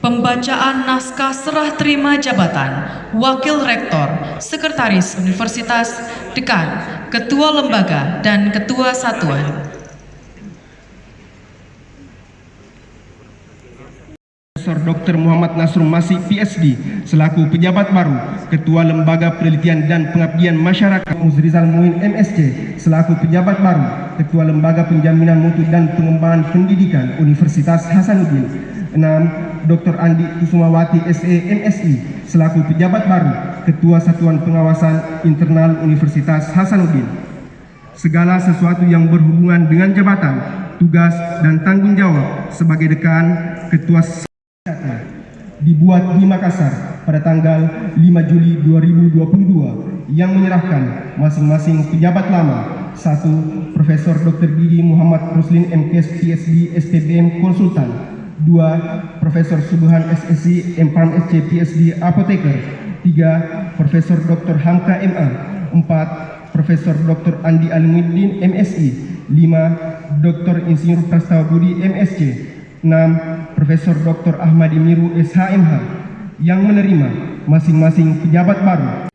Pembacaan naskah serah terima jabatan Wakil Rektor, Sekretaris Universitas, Dekan, Ketua Lembaga, dan Ketua Satuan. Profesor Dr. Muhammad Nasrul Masih PhD selaku pejabat baru Ketua Lembaga Penelitian dan Pengabdian Masyarakat. Muzrizal Muin MSc selaku pejabat baru Ketua Lembaga Penjaminan Mutu dan Pengembangan Pendidikan Universitas Hasanuddin. 6. Dr. Andi Kusumawati SE MSI selaku pejabat baru Ketua Satuan Pengawasan Internal Universitas Hasanuddin. Segala sesuatu yang berhubungan dengan jabatan, tugas, dan tanggung jawab sebagai dekan Ketua dibuat di Makassar pada tanggal 5 Juli 2022 yang menyerahkan masing-masing pejabat lama. 1. Profesor Dr. Didi Muhammad Ruslin MKes PhD SPBM Konsultan. 2. Profesor Subhan SSC MPharm SC PhD Apoteker. 3. Profesor Dr. Hamka MA. 4. Profesor Dr. Andi Alimuddin MSI. 5. Dr. Insinyur Prastawa Budi MSc. 6. Profesor Dr. Ahmadi Miru SHMH yang menerima masing-masing pejabat baru